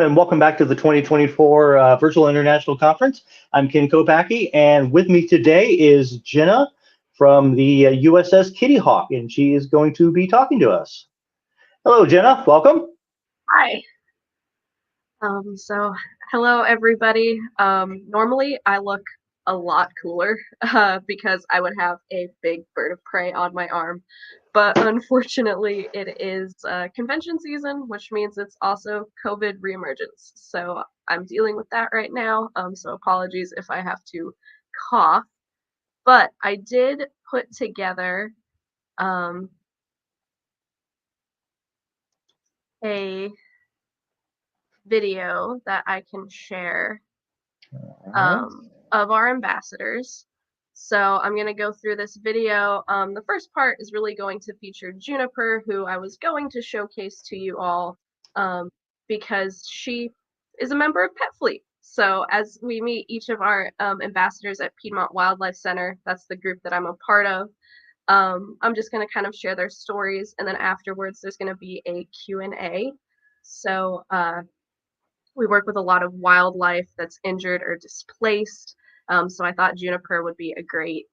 and welcome back to the 2024 Virtual International Conference. I'm Ken Kopacki, and with me today is Jenna from the USS Kitty Hawk, and she is going to be talking to us. Hello, Jenna. Welcome. Hi. So hello everybody. Normally I look a lot cooler because I would have a big bird of prey on my arm, but unfortunately it is convention season, which means it's also COVID reemergence. So I'm dealing with that right now. So apologies if I have to cough, but I did put together um, a video that I can share All of our ambassadors. So I'm going to go through this video. The first part is really going to feature Juniper, who I was going to showcase to you all because she is a member of Pet Fleet. So as we meet each of our ambassadors at Piedmont Wildlife Center, that's the group that I'm a part of. I'm just going to kind of share their stories, and then afterwards there's going to be a Q&A. So we work with a lot of wildlife that's injured or displaced. So I thought Juniper would be a great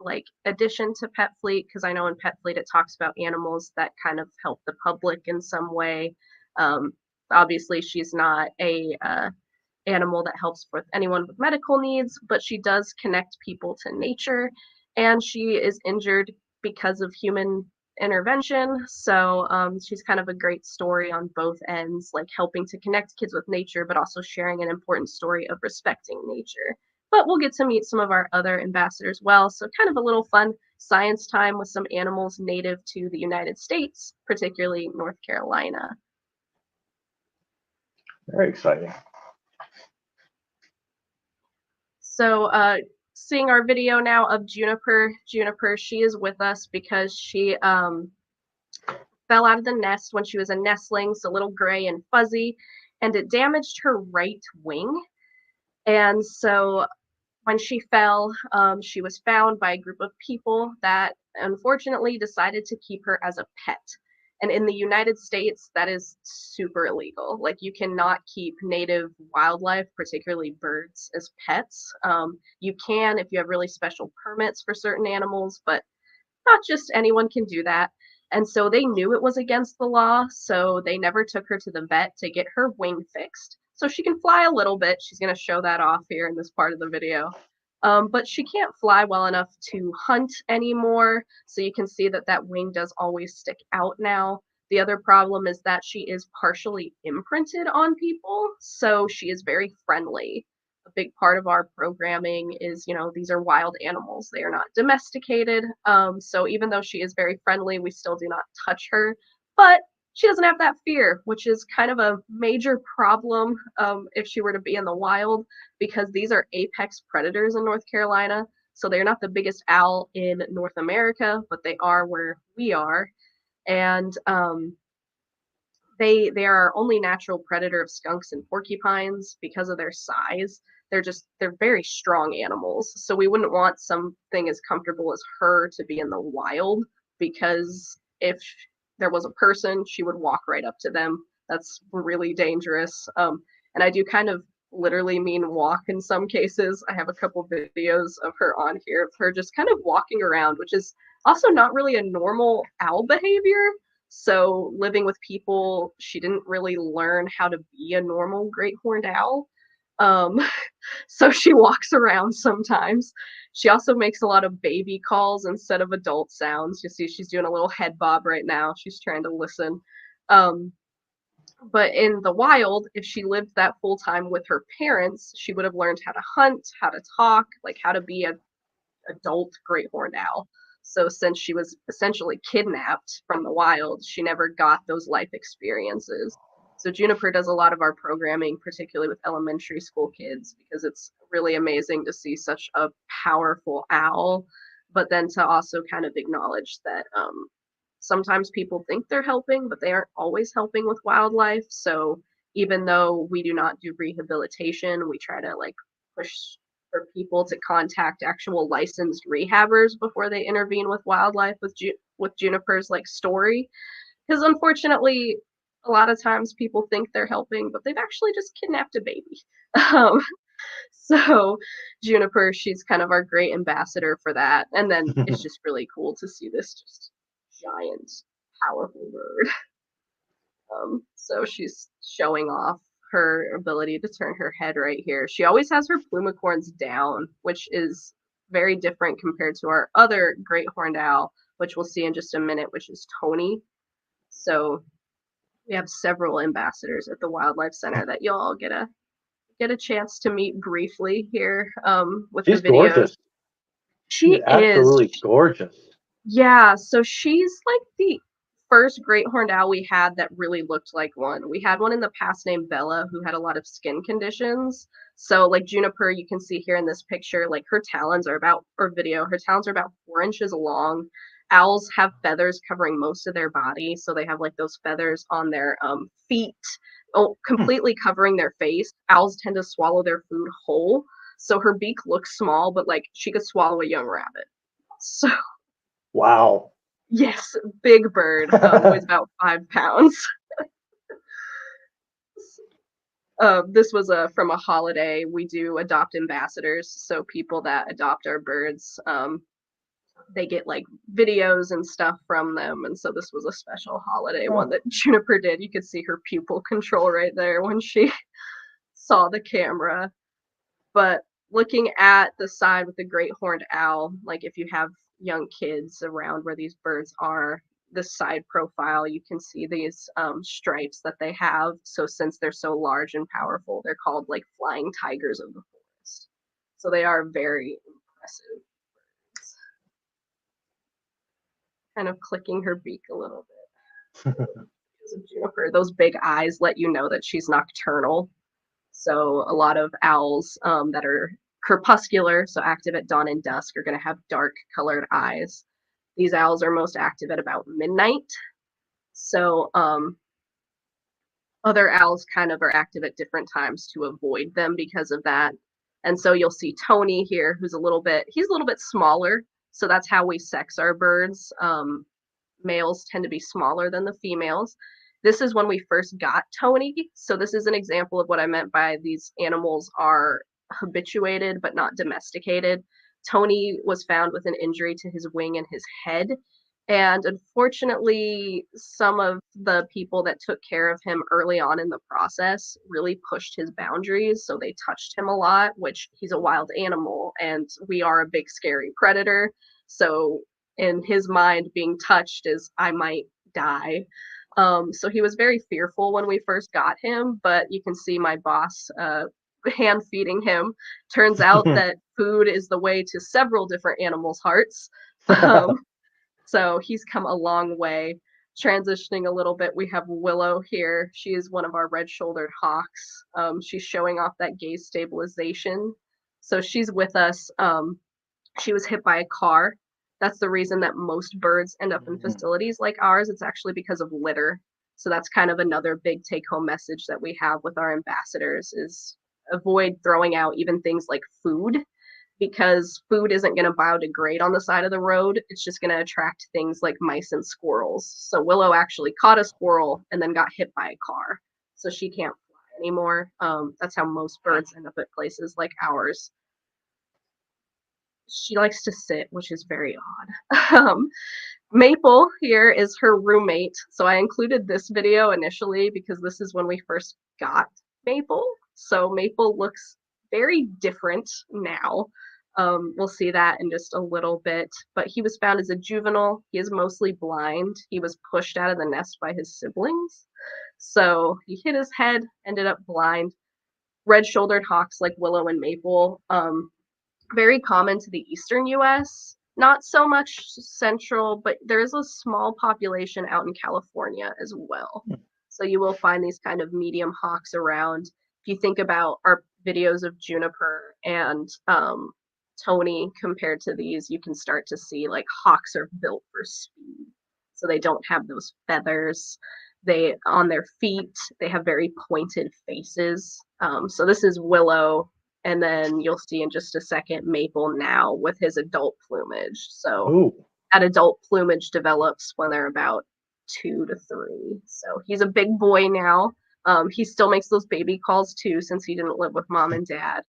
addition to Pet Fleet, because I know in Pet Fleet it talks about animals that kind of help the public in some way. Obviously, she's not a animal that helps with anyone with medical needs, but she does connect people to nature, and she is injured because of human intervention. So she's kind of a great story on both ends, like helping to connect kids with nature, but also sharing an important story of respecting nature. But we'll get to meet some of our other ambassadors well. So kind of a little fun science time with some animals native to the United States, particularly North Carolina. Very exciting. So seeing our video now of Juniper. Juniper, she is with us because she fell out of the nest when she was a nestling, so little gray and fuzzy, and it damaged her right wing. And so when she fell, she was found by a group of people that unfortunately decided to keep her as a pet. And in the United States, that is super illegal. Like, you cannot keep native wildlife, particularly birds, as pets. You can if you have really special permits for certain animals, but not just anyone can do that. And so they knew it was against the law, so they never took her to the vet to get her wing fixed. So she can fly a little bit. She's going to show that off here in this part of the video. But she can't fly well enough to hunt anymore. So you can see that that wing does always stick out now. The other problem is that she is partially imprinted on people. So she is very friendly. A big part of our programming is, these are wild animals. They are not domesticated. So even though she is very friendly, we still do not touch her. But she doesn't have that fear, which is kind of a major problem if she were to be in the wild, because these are apex predators in North Carolina. So they're not the biggest owl in North America, but they are where we are. And they are our only natural predator of skunks and porcupines because of their size. They're very strong animals. So we wouldn't want something as comfortable as her to be in the wild, because if there was a person, she would walk right up to them. That's really dangerous. And I do kind of literally mean walk in some cases. I have a couple videos of her on here of her just kind of walking around, which is also not really a normal owl behavior. So living with people, she didn't really learn how to be a normal great horned owl. Um, so she walks around sometimes. She also makes a lot of baby calls instead of adult sounds. You see, she's doing a little head bob right now. She's trying to listen. But in the wild, if she lived that full time with her parents, she would have learned how to hunt, how to talk, like how to be an adult great horned owl. So since she was essentially kidnapped from the wild, she never got those life experiences. So Juniper does a lot of our programming, particularly with elementary school kids, because it's really amazing to see such a powerful owl, but then to also kind of acknowledge that sometimes people think they're helping, but they aren't always helping with wildlife. So even though we do not do rehabilitation, we try to push for people to contact actual licensed rehabbers before they intervene with wildlife with Juniper's story, because unfortunately A lot of times people think they're helping, but they've actually just kidnapped a baby. Um, so Juniper, she's kind of our great ambassador for that. And then it's just really cool to see this just giant, powerful bird. So she's showing off her ability to turn her head right here. She always has her plumicorns down, which is very different compared to our other great horned owl, which we'll see in just a minute, which is Tony. So we have several ambassadors at the Wildlife Center that you'll all get a chance to meet briefly here with She's the videos. gorgeous. She She's absolutely gorgeous. Yeah, so she's like the first great horned owl we had that really looked like one. We had one in the past named Bella who had a lot of skin conditions. So like Juniper, you can see here in this picture, like her talons are about, or video, her talons are about 4 inches long. Owls have feathers covering most of their body, so they have like those feathers on their feet, completely covering their face. Owls tend to swallow their food whole, so her beak looks small, but like she could swallow a young rabbit. So Wow. yes, big bird, weighs about 5 pounds. This was from a holiday. We do adopt ambassadors, so people that adopt our birds, they get like videos and stuff from them, and so this was a special holiday one that Juniper did. You could see her pupil control right there when she saw the camera. But looking at the side with the great horned owl, like if you have young kids around where these birds are, the side profile, you can see these stripes that they have. So since they're so large and powerful, they're called like flying tigers of the forest. So they are very impressive. Kind of clicking her beak a little bit. Juniper, those big eyes let you know that she's nocturnal. So a lot of owls that are crepuscular, so active at dawn and dusk, are going to have dark colored eyes. These owls are most active at about midnight. So other owls kind of are active at different times to avoid them because of that. And so you'll see Tony here, he's a little bit smaller. So that's how we sex our birds. Males tend to be smaller than the females. This is when we first got Tony. So this is an example of what I meant by these animals are habituated but not domesticated. Tony was found with an injury to his wing and his head. And unfortunately, some of the people that took care of him early on in the process really pushed his boundaries. So they touched him a lot, which he's a wild animal and we are a big, scary predator. So in his mind, being touched is I might die. So he was very fearful when we first got him, but you can see my boss hand feeding him. Turns out that food is the way to several different animals' hearts. So he's come a long way. Transitioning a little bit, we have Willow here. She is one of our red-shouldered hawks. She's showing off that gaze stabilization. So she's with us. She was hit by a car. That's the reason that most birds end up in facilities like ours. It's actually because of litter. So that's kind of another big take-home message that we have with our ambassadors is avoid throwing out even things like food, because food isn't going to biodegrade on the side of the road. It's just going to attract things like mice and squirrels. So Willow actually caught a squirrel and then got hit by a car. So she can't fly anymore. That's how most birds end up at places like ours. She likes to sit, which is very odd. Maple here is her roommate. So I included this video initially because this is when we first got Maple. So Maple looks very different now. We'll see that in just a little bit. But he was found as a juvenile. He is mostly blind. He was pushed out of the nest by his siblings. So he hit his head, ended up blind. Red-shouldered hawks like Willow and Maple. Very common to the eastern US, not so much central, but there is a small population out in California as well. So you will find these kind of medium hawks around. If you think about our videos of Juniper and Tony compared to these, you can start to see like hawks are built for speed. So they don't have those feathers. They on their feet, they have very pointed faces. So this is Willow. And then you'll see in just a second Maple now with his adult plumage. So that adult plumage develops when they're about 2 to 3. So he's a big boy now. He still makes those baby calls too, since he didn't live with mom and dad.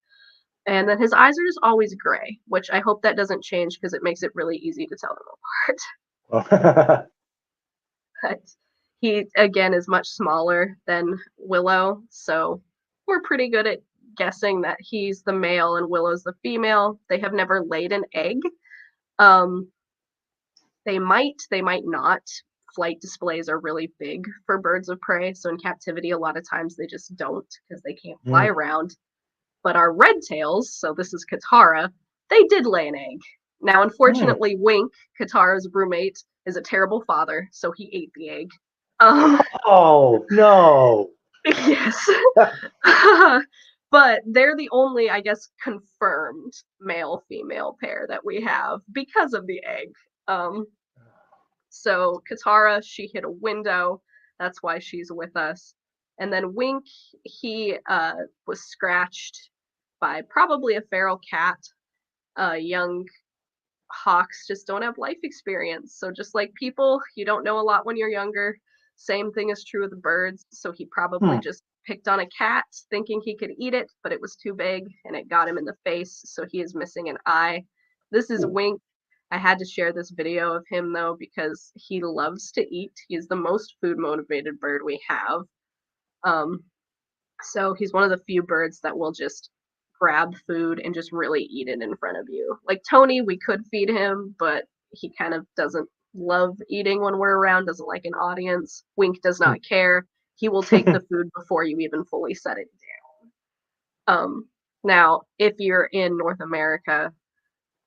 And then his eyes are just always gray, which I hope that doesn't change because it makes it really easy to tell them apart. But he, again, is much smaller than Willow, so we're pretty good at guessing that he's the male and Willow's the female. They have never laid an egg. They might not. Flight displays are really big for birds of prey, so in captivity, a lot of times they just don't because they can't fly around. But our red tails, so this is Katara, they did lay an egg. Now, unfortunately, Wink, Katara's roommate, is a terrible father, so he ate the egg. Oh, no. Yes. But they're the only, I guess, confirmed male-female pair that we have because of the egg. So Katara, she hit a window. That's why she's with us. And then Wink, he was scratched by probably a feral cat. Young hawks just don't have life experience. So just like people, you don't know a lot when you're younger. Same thing is true with the birds. So he probably just picked on a cat thinking he could eat it, but it was too big and it got him in the face. So he is missing an eye. This is Wink. I had to share this video of him though because he loves to eat. He's the most food motivated bird we have. So he's one of the few birds that will just grab food and just really eat it in front of you. Like Tony, we could feed him, but he kind of doesn't love eating when we're around, doesn't like an audience. Wink does not care. He will take the food before you even fully set it down. Now, if you're in North America,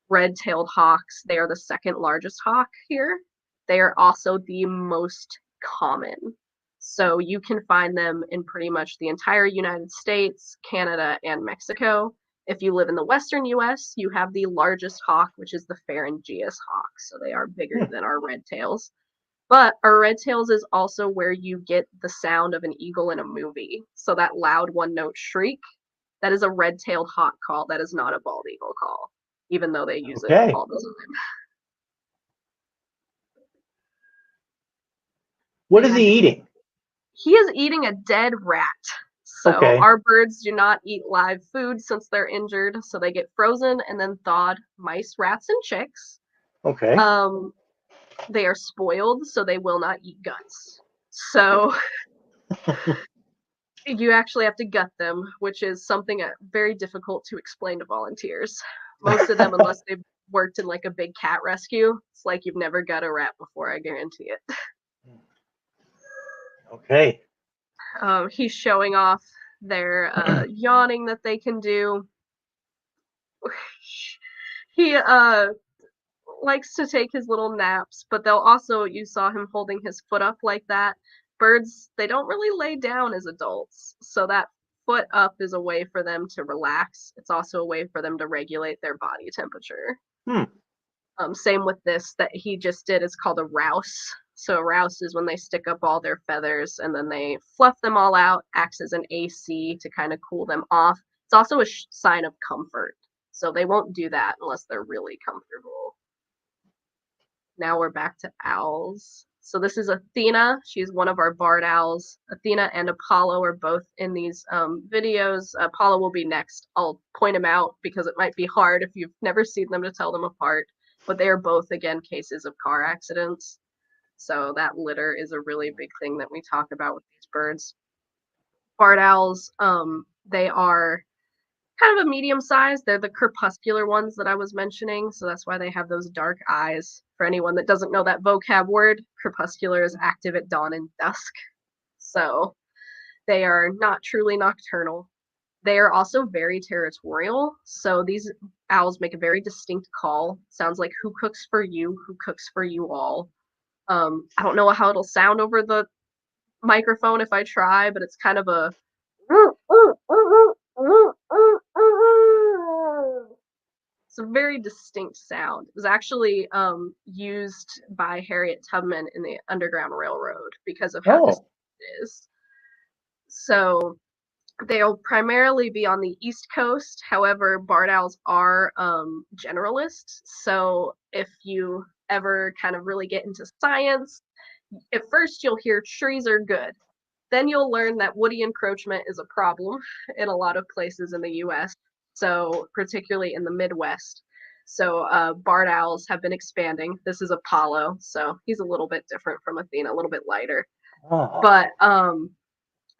red-tailed hawks, they are the second largest hawk here. They are also the most common. So you can find them in pretty much the entire United States, Canada, and Mexico. If you live in the western US, you have the largest hawk, which is the Pharyngeus hawk. So they are bigger than our red tails. But our red tails is also where you get the sound of an eagle in a movie. So that loud one-note shriek, that is a red-tailed hawk call. That is not a bald eagle call, even though they use it all the time. What is he eating? He is eating a dead rat. So our birds do not eat live food since they're injured. So they get frozen and then thawed, mice, rats, and chicks. Okay. They are spoiled, so they will not eat guts. So you actually have to gut them, which is something very difficult to explain to volunteers. Most of them, unless they've worked in like a big cat rescue, it's like you've never gut a rat before, I guarantee it. Okay. He's showing off their yawning that they can do. He likes to take his little naps, but they'll also, you saw him holding his foot up like that. Birds, they don't really lay down as adults, so that foot up is a way for them to relax. It's also a way for them to regulate their body temperature. Same with this that he just did is called a rouse. So a rouse is when they stick up all their feathers and then they fluff them all out, acts as an AC to kind of cool them off. It's also a sign of comfort. So they won't do that unless they're really comfortable. Now we're back to owls. So this is Athena. She's one of our barred owls. Athena and Apollo are both in these videos. Apollo will be next. I'll point him out because it might be hard if you've never seen them to tell them apart. But they are both, again, cases of car accidents. So that litter is a really big thing that we talk about with these birds. Barred owls, they are kind of a medium size. They're the crepuscular ones that I was mentioning. So that's why they have those dark eyes. For anyone that doesn't know that vocab word, crepuscular is active at dawn and dusk. So they are not truly nocturnal. They are also very territorial. So these owls make a very distinct call. Sounds like who cooks for you, who cooks for you all. I don't know how it'll sound over the microphone if I try, but it's kind of a it's a very distinct sound. It was actually used by Harriet Tubman in the Underground Railroad because of how distinct it is. So they'll primarily be on the East Coast. However, barred owls are generalists. So if you ever kind of really get into science, at first you'll hear trees are good. Then you'll learn that woody encroachment is a problem in a lot of places in the US, so particularly in the Midwest. So barred owls have been expanding. This is Apollo, so he's a little bit different from Athena, a little bit lighter. Oh. But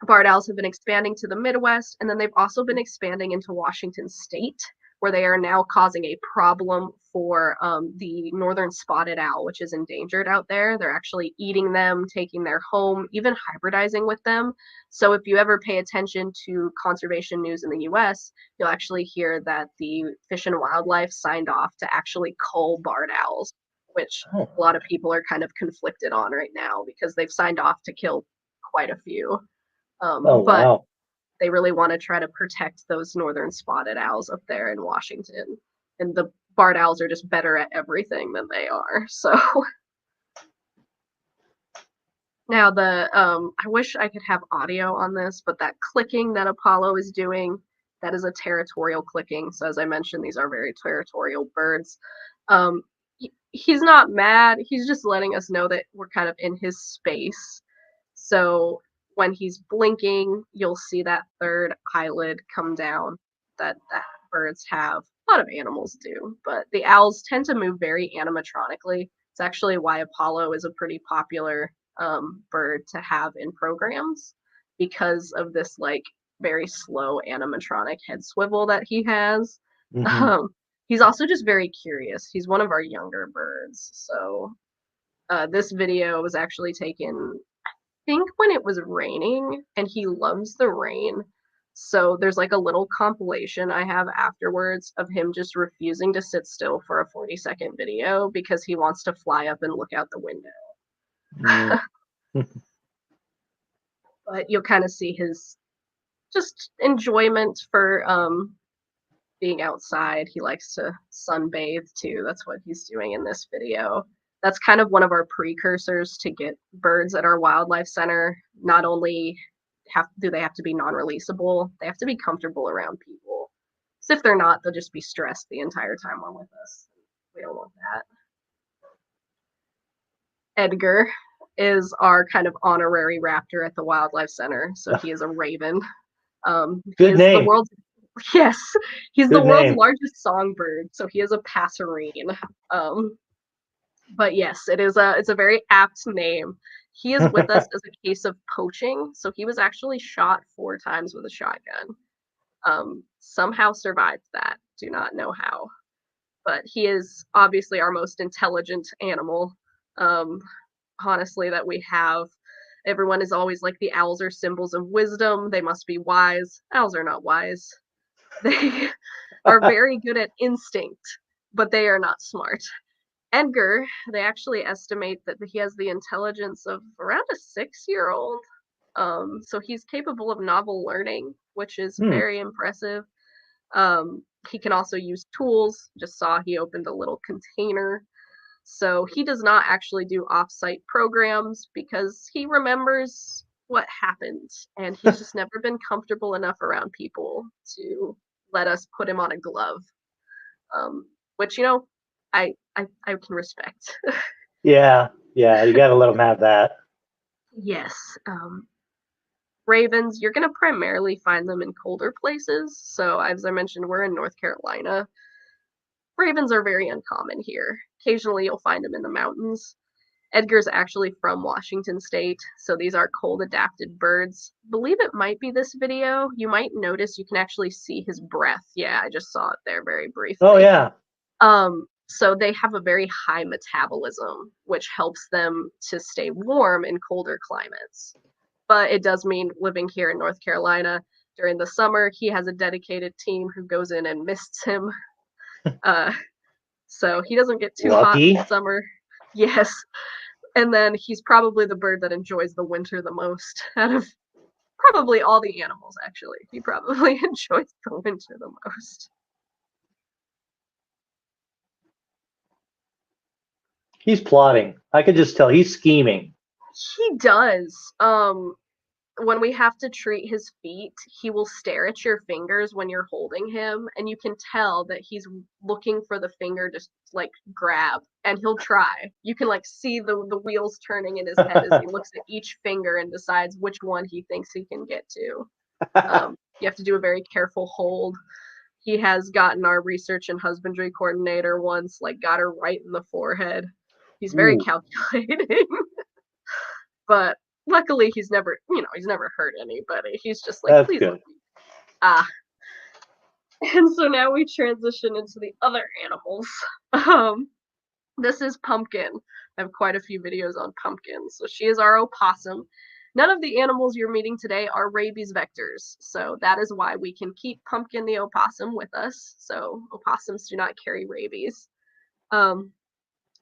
barred owls have been expanding to the Midwest, and then they've also been expanding into Washington State, where they are now causing a problem for the northern spotted owl, which is endangered out there. They're actually eating them, taking their home, even hybridizing with them. So if you ever pay attention to conservation news in the US, you'll actually hear that the Fish and Wildlife signed off to actually cull barred owls, which Oh. a lot of people are kind of conflicted on right now because they've signed off to kill quite a few. Oh, But wow. they really want to try to protect those northern spotted owls up there in Washington. And the barred owls are just better at everything than they are. So now I wish I could have audio on this, but that clicking that Apollo is doing, that is a territorial clicking. So as I mentioned, these are very territorial birds. He's not mad. He's just letting us know that we're kind of in his space. So when he's blinking, you'll see that third eyelid come down that birds have. A lot of animals do, but the owls tend to move very animatronically. It's actually why Apollo is a pretty popular bird to have in programs because of this like very slow animatronic head swivel that he has. Mm-hmm. He's also just very curious. He's one of our younger birds, so this video was actually taken think when it was raining, and he loves the rain. So there's like a little compilation I have afterwards of him just refusing to sit still for a 40-second video because he wants to fly up and look out the window. Mm. But you'll kind of see his just enjoyment for being outside. He likes to sunbathe too. That's what he's doing in this video. That's kind of one of our precursors to get birds at our wildlife center. Not only do they have to be non-releasable, they have to be comfortable around people. Because if they're not, they'll just be stressed the entire time we're with us. We don't want that. Edgar is our kind of honorary raptor at the wildlife center. So he is a raven. Good name. Yes, he's Good the world's name. largest songbird. So he is a passerine. But yes, it's a very apt name. He is with us as a case of poaching. So he was actually shot 4 times with a shotgun. Somehow survived that. Do not know how. But he is obviously our most intelligent animal, honestly, that we have. Everyone is always like the owls are symbols of wisdom. They must be wise. Owls are not wise. They are very good at instinct, but they are not smart. Edgar, they actually estimate that he has the intelligence of around a 6-year-old. So he's capable of novel learning, which is very impressive. He can also use tools. Just saw he opened a little container. So he does not actually do off-site programs because he remembers what happened, and he's just never been comfortable enough around people to let us put him on a glove. Which, you know, I can respect. Yeah, you gotta let them have that. Yes. Ravens, you're going to primarily find them in colder places. So, as I mentioned, we're in North Carolina. Ravens are very uncommon here. Occasionally, you'll find them in the mountains. Edgar's actually from Washington State, so these are cold-adapted birds. Believe it might be this video. You might notice you can actually see his breath. Yeah, I just saw it there very briefly. Oh, yeah. So they have a very high metabolism, which helps them to stay warm in colder climates. But it does mean living here in North Carolina during the summer, he has a dedicated team who goes in and mists him. So he doesn't get too hot in the summer. Yes. And then he's probably the bird that enjoys the winter the most out of probably all the animals, actually. He probably enjoys the winter the most. He's plotting. I could just tell he's scheming. He does. when we have to treat his feet, he will stare at your fingers when you're holding him, and you can tell that he's looking for the finger to like grab, and he'll try. You can like see the wheels turning in his head as he looks at each finger and decides which one he thinks he can get to. You have to do a very careful hold. He has gotten our research and husbandry coordinator once, like got her right in the forehead. He's very Ooh. calculating. But luckily he's never hurt anybody. He's just like, That's please let good. me. Ah. And so now we transition into the other animals. This is Pumpkin. I have quite a few videos on Pumpkin. So she is our opossum. None of the animals you're meeting today are rabies vectors. So that is why we can keep Pumpkin the opossum with us. So opossums do not carry rabies.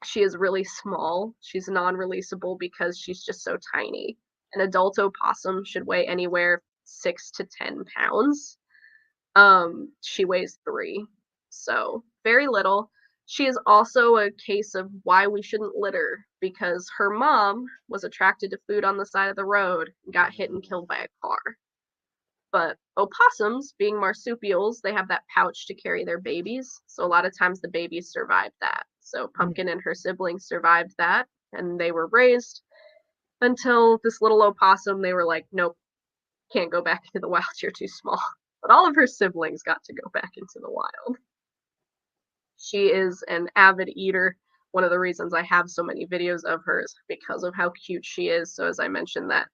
She is really small. She's non-releasable because she's just so tiny. An adult opossum should weigh anywhere 6 to 10 pounds. She weighs 3, so very little. She is also a case of why we shouldn't litter, because her mom was attracted to food on the side of the road and got hit and killed by a car. But opossums, being marsupials, they have that pouch to carry their babies. So a lot of times the babies survive that. So Pumpkin and her siblings survived that, and they were raised until this little opossum, they were like, nope, can't go back into the wild, you're too small. But all of her siblings got to go back into the wild. She is an avid eater. One of the reasons I have so many videos of her is because of how cute she is. So as I mentioned, that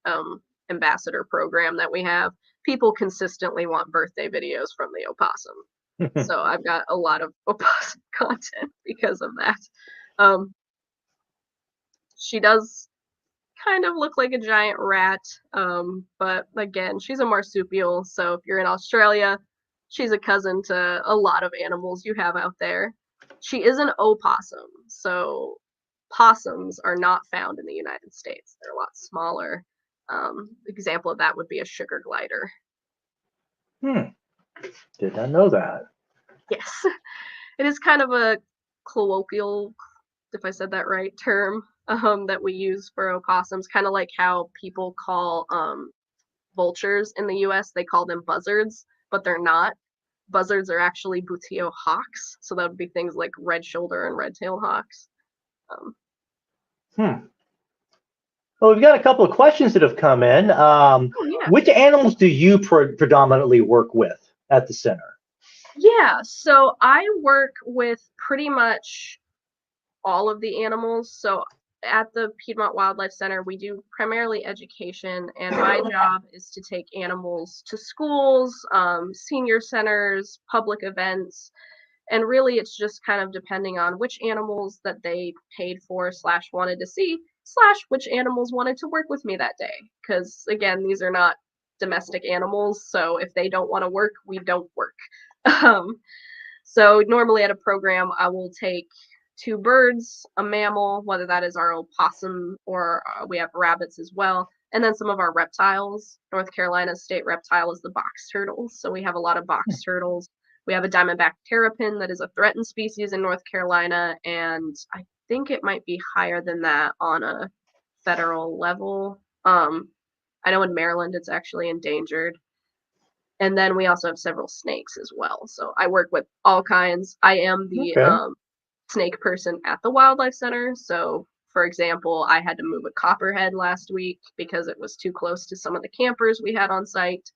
ambassador program that we have, people consistently want birthday videos from the opossum. So I've got a lot of opossum content because of that. She does kind of look like a giant rat, but again, she's a marsupial. So if you're in Australia, she's a cousin to a lot of animals you have out there. She is an opossum, so possums are not found in the United States. They're a lot smaller. Example of that would be a sugar glider. Did not know that. Yes, it is kind of a colloquial, if I said that right, term that we use for opossums, kind of like how people call vultures in the US, they call them buzzards, but they're not. Buzzards are actually buteo hawks, so that would be things like red shoulder and red-tailed hawks. Well, we've got a couple of questions that have come in. Yeah. Which animals do you predominantly work with at the center? Yeah, so I work with pretty much all of the animals. So at the Piedmont Wildlife Center, we do primarily education, and my job is to take animals to schools, senior centers, public events, and really it's just kind of depending on which animals that they paid for / wanted to see / which animals wanted to work with me that day. Because again, these are not domestic animals, so if they don't want to work, we don't work. So normally at a program, I will take 2 birds, a mammal, whether that is our opossum or we have rabbits as well, and then some of our reptiles. North Carolina's state reptile is the box turtle, so we have a lot of box turtles. We have a diamondback terrapin that is a threatened species in North Carolina, and I think it might be higher than that on a federal level. I know in Maryland it's actually endangered. And then we also have several snakes as well. So I work with all kinds. I am the snake person at the Wildlife Center. So, for example, I had to move a copperhead last week because it was too close to some of the campers we had on site.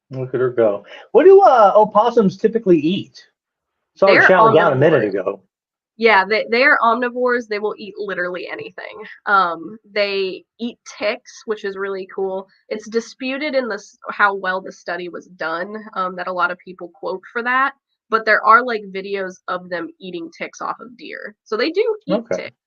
Look at her go. What do opossums typically eat? Saw her chow down a minute ago. Yeah, they are omnivores. They will eat literally anything. They eat ticks, which is really cool. It's disputed in how well the study was done, that a lot of people quote for that. But there are like videos of them eating ticks off of deer. So they do eat ticks.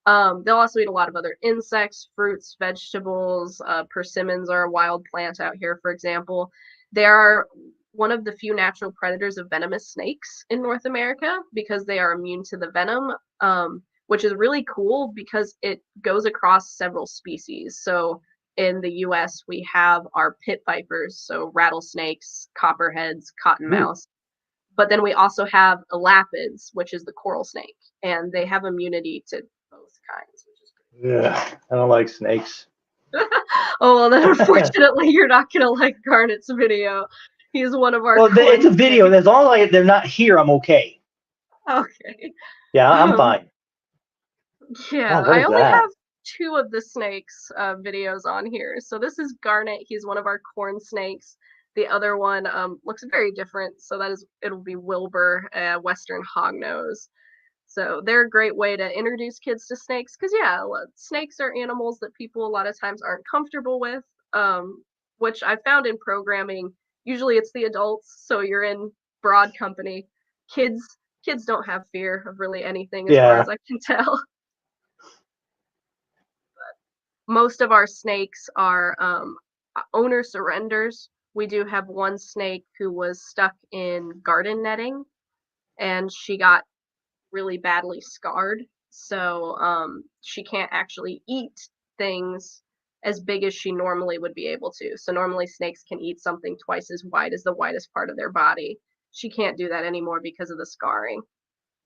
They'll also eat a lot of other insects, fruits, vegetables. Persimmons are a wild plant out here, for example. They are one of the few natural predators of venomous snakes in North America because they are immune to the venom, which is really cool because it goes across several species. So in the US, we have our pit vipers, so rattlesnakes, copperheads, cottonmouths. But then we also have elapids, which is the coral snake, and they have immunity to both kinds, which is great. Yeah, I don't like snakes. Oh, well, then unfortunately, you're not going to like Garnet's video. He's one of our Well, it's a corn video. snakes. As long as they're not here, I'm okay. Okay. Yeah, I'm fine. Yeah, Oh, what I is only that? have two of the snakes videos on here. So this is Garnet. He's one of our corn snakes. The other one looks very different. So it'll be Wilbur, Western hognose. So they're a great way to introduce kids to snakes because yeah, snakes are animals that people a lot of times aren't comfortable with. Which I found in programming. Usually it's the adults, so you're in broad company. Kids don't have fear of really anything as far Yeah. as I can tell. Most of our snakes are owner surrenders. We do have one snake who was stuck in garden netting and she got really badly scarred. So she can't actually eat things as big as she normally would be able to. So normally snakes can eat something twice as wide as the widest part of their body. She can't do that anymore because of the scarring.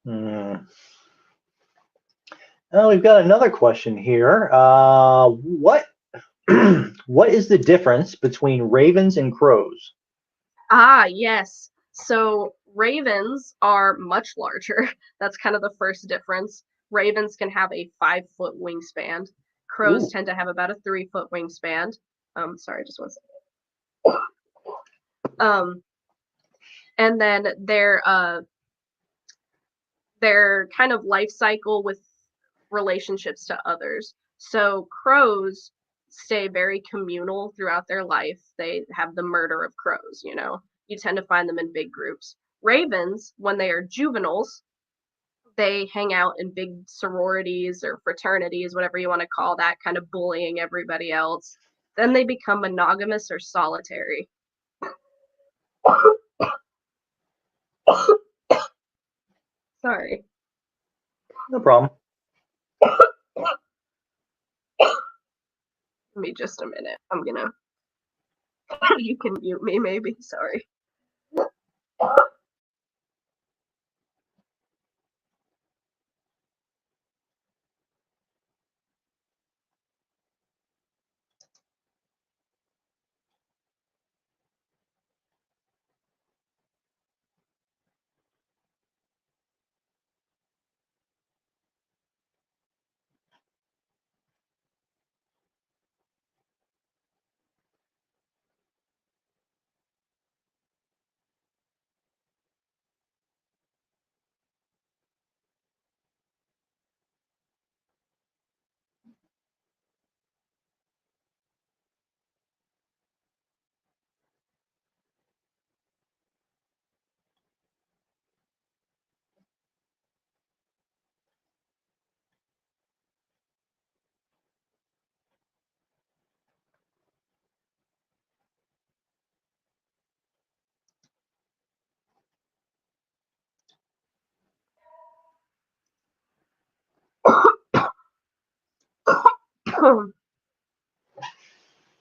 Mm. Oh, we've got another question here. What what is the difference between ravens and crows? Ah, yes. So ravens are much larger. That's kind of the first difference. Ravens can have a 5 foot wingspan. Crows Ooh. tend to have about a 3 foot wingspan. Sorry, just one second. And then their kind of life cycle with relationships to others. So crows stay very communal throughout their life. They have the murder of crows, you know. You tend to find them in big groups. Ravens, when they are juveniles, they hang out in big sororities or fraternities, whatever you want to call that, kind of bullying everybody else. Then they become monogamous or solitary. Sorry. No problem. Give me just a minute. I'm gonna. You can mute me, maybe. Sorry.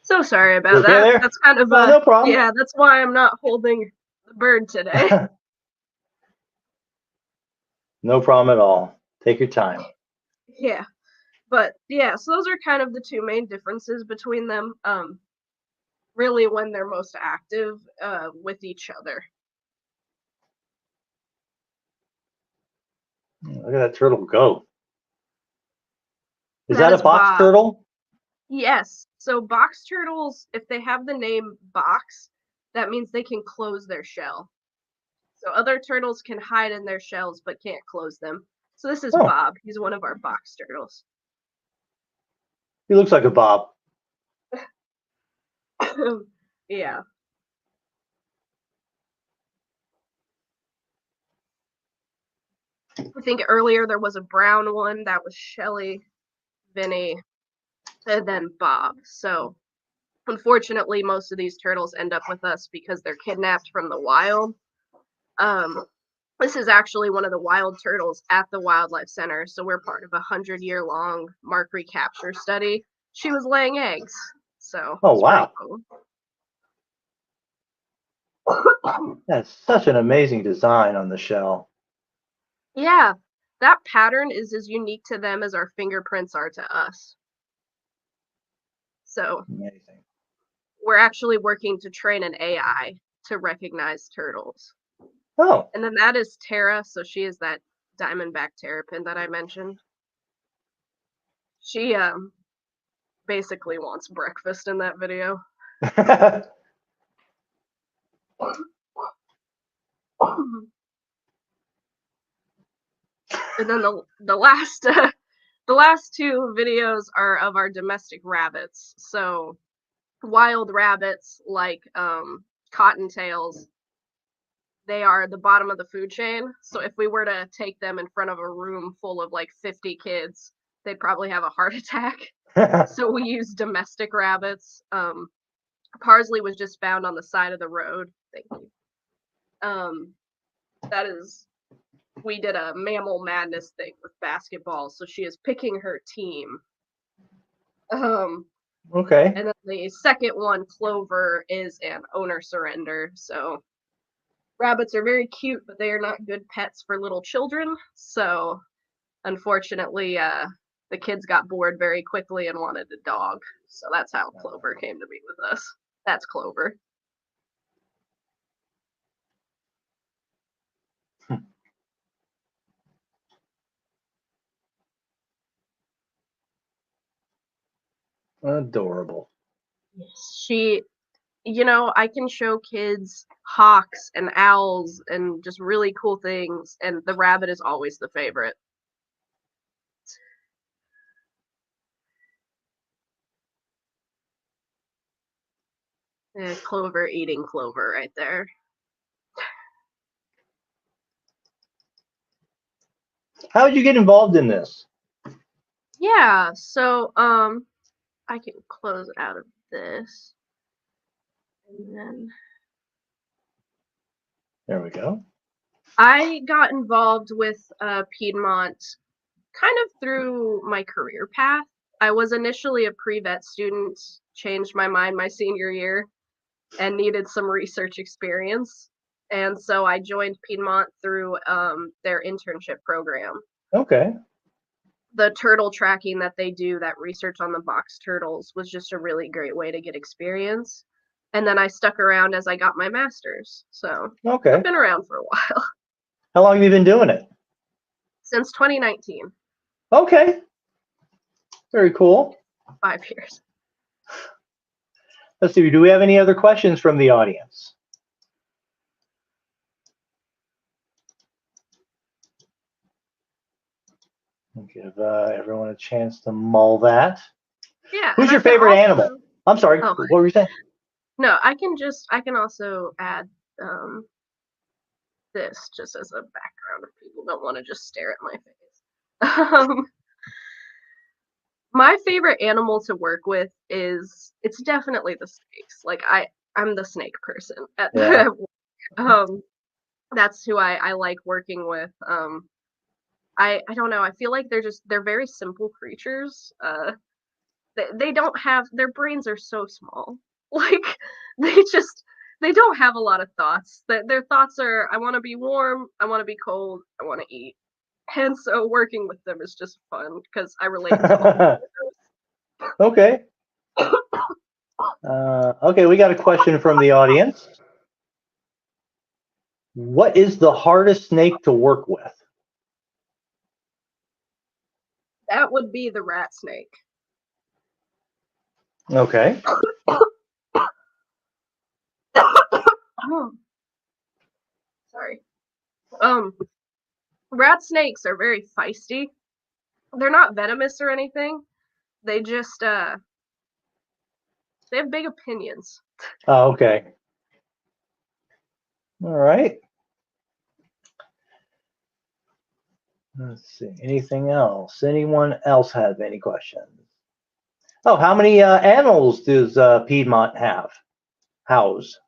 So sorry You about okay that. there? That's kind of No problem. yeah, that's why I'm not holding the bird today. No problem at all. Take your time. Yeah. But yeah, so those are kind of the two main differences between them. Really when they're most active with each other. Look at that turtle go. Is That that a is box Bob. turtle? Yes. So box turtles, if they have the name box, that means they can close their shell. So other turtles can hide in their shells but can't close them. So this is Oh, Bob. He's one of our box turtles. he looks like a bob. Yeah. I think earlier there was a brown one that was Shelly, Vinny, and then Bob. So unfortunately, most of these turtles end up with us because they're kidnapped from the wild. Um, this is actually one of the wild turtles at the Wildlife Center, so we're part of a 100-year-long mark recapture study. She was laying eggs, so Oh, it's pretty wow. cool. That's such an amazing design on the shell. Yeah, that pattern is as unique to them as our fingerprints are to us. So Amazing. we're actually working to train an AI to recognize turtles. Oh, And then that is Tara, so she is that diamondback terrapin that I mentioned. She basically wants breakfast in that video. And then the last the last two videos are of our domestic rabbits. So wild rabbits like cottontails, they are the bottom of the food chain. So if we were to take them in front of a room full of like 50 kids, they'd probably have a heart attack. So we use domestic rabbits. Parsley was just found on the side of the road. Thank you. That is, we did a mammal madness thing with basketball, so she is picking her team. Okay. And then the second one, Clover, is an owner surrender. So rabbits are very cute, but they are not good pets for little children. So unfortunately, the kids got bored very quickly and wanted a dog. So that's how Clover came to be with us. That's Clover. Adorable. She, I can show kids hawks and owls and just really cool things, and the rabbit is always the favorite. Clover eating clover right there. How did you get involved in this? Yeah, so I can close out of this. And then There we go. I got involved with Piedmont kind of through my career path. I was initially a pre-vet student, changed my mind my senior year, and needed some research experience. And so I joined Piedmont through their internship program. Okay. The turtle tracking that they do, that research on the box turtles, was just a really great way to get experience. And then I stuck around as I got my master's. So Okay. I've been around for a while. How long have you been doing it? Since 2019. Okay. Very cool. 5 years. Let's see. Do we have any other questions from the audience? I'll give everyone a chance to mull that. Yeah. Who's your favorite animal? I'm sorry. Oh, what were you saying? No, I can also add this just as a background if people don't want to just stare at my face. My favorite animal to work with it's definitely the snakes. Like I'm the snake person at Yeah. that's who I like working with. I don't know, I feel like they're very simple creatures. They don't have, their brains are so small. Like they don't have a lot of thoughts. Their thoughts are, I want to be warm, I want to be cold, I want to eat. And so working with them is just fun because I relate to all. Okay. Okay, we got a question from the audience. What is the hardest snake to work with? That would be the rat snake. Okay. Oh, sorry. Rat snakes are very feisty. They're not venomous or anything. They just they have big opinions. Oh, okay. All right. Let's see. Anything else? Anyone else have any questions? Oh, how many animals does Piedmont have? House?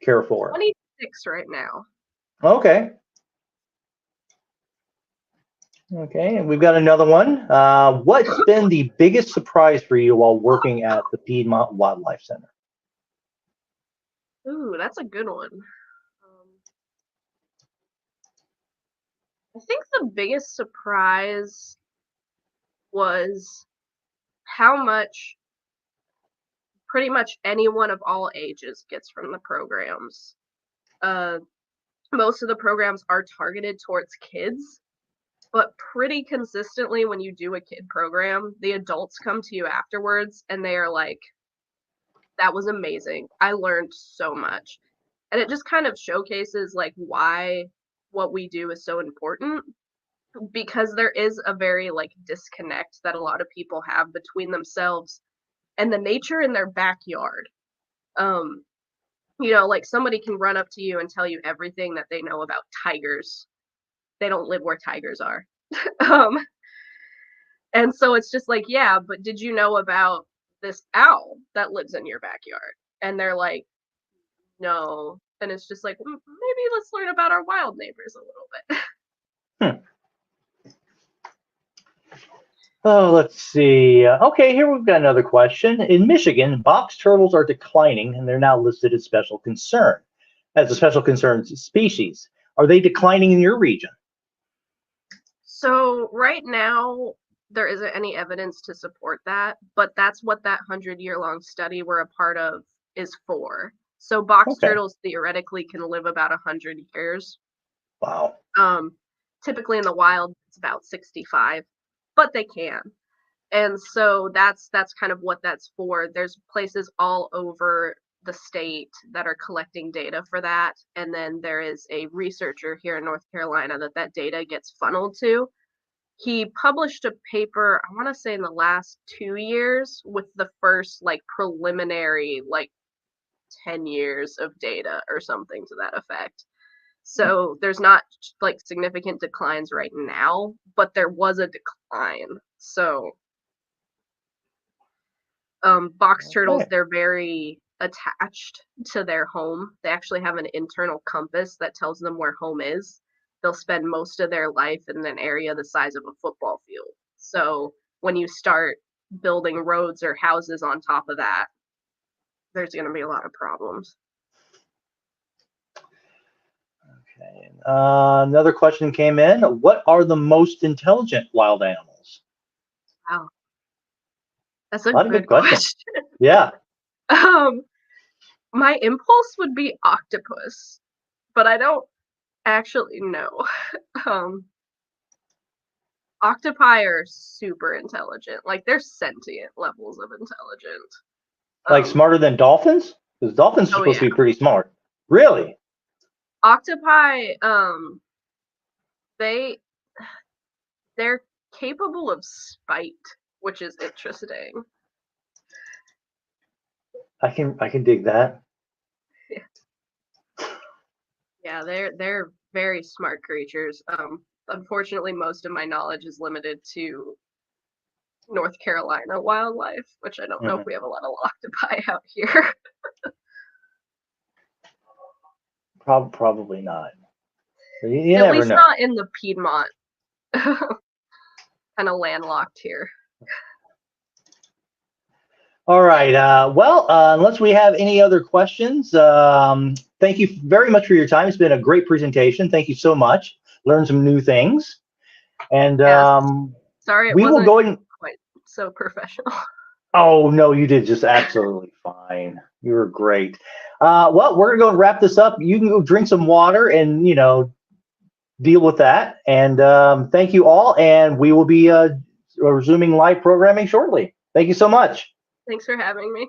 Care for? 26 right now. Okay. Okay, and we've got another one. What's been the biggest surprise for you while working at the Piedmont Wildlife Center? Ooh, that's a good one. I think the biggest surprise was how much pretty much anyone of all ages gets from the programs. Uh, Most of the programs are targeted towards kids, but pretty consistently when you do a kid program, the adults come to you afterwards and they are like, that was amazing. I learned so much. And it just kind of showcases like why what we do is so important, because there is a very like disconnect that a lot of people have between themselves and the nature in their backyard. Um, like somebody can run up to you and tell you everything that they know about tigers. They don't live where tigers are. um, and so it's just like, yeah, but did you know about this owl that lives in your backyard? And they're like, no. And it's just like, maybe let's learn about our wild neighbors a little bit. Hmm. Oh, let's see. Okay, here we've got another question. In Michigan, box turtles are declining, and they're now listed as special concern, as a special concern species. Are they declining in your region? So right now, there isn't any evidence to support that, but that's what that 100-year-long study we're a part of is for. So box Okay. turtles theoretically can live about 100 years. Wow. Typically in the wild, it's about 65, but they can. And so that's kind of what that's for. There's places all over the state that are collecting data for that, and then there is a researcher here in North Carolina that data gets funneled to. He published a paper, I want to say in the last 2 years, with the first like preliminary like 10 years of data or something to that effect. So there's not like significant declines right now, but there was a decline. So box turtles, Okay. they're very attached to their home. They actually have an internal compass that tells them where home is. They'll spend most of their life in an area the size of a football field. So when you start building roads or houses on top of that, there's going to be a lot of problems. Okay. Another question came in. What are the most intelligent wild animals? Wow, that's a A lot of good good questions. question. Yeah. um, my impulse would be octopus, but I don't actually know. um, Octopi are super intelligent. Like they're sentient levels of intelligent. Like Um, smarter than dolphins? Because dolphins are oh supposed yeah. to be pretty smart. Really? Octopi, they they're capable of spite, which is interesting. I can dig that. Yeah, they're very smart creatures. Unfortunately, most of my knowledge is limited to North Carolina wildlife, which I don't know if Mhm. we have a lot of octopi out here. Probably not. You At never least know. not in the Piedmont. Kind of landlocked here. All right. Unless we have any other questions, thank you very much for your time. It's been a great presentation. Thank you so much. Learned some new things. And Yes. Sorry it we will wasn't go in. quite so professional. Oh, no, you did just absolutely fine. You were great. We're going to go and wrap this up. You can go drink some water and, deal with that. And thank you all. And we will be resuming live programming shortly. Thank you so much. Thanks for having me.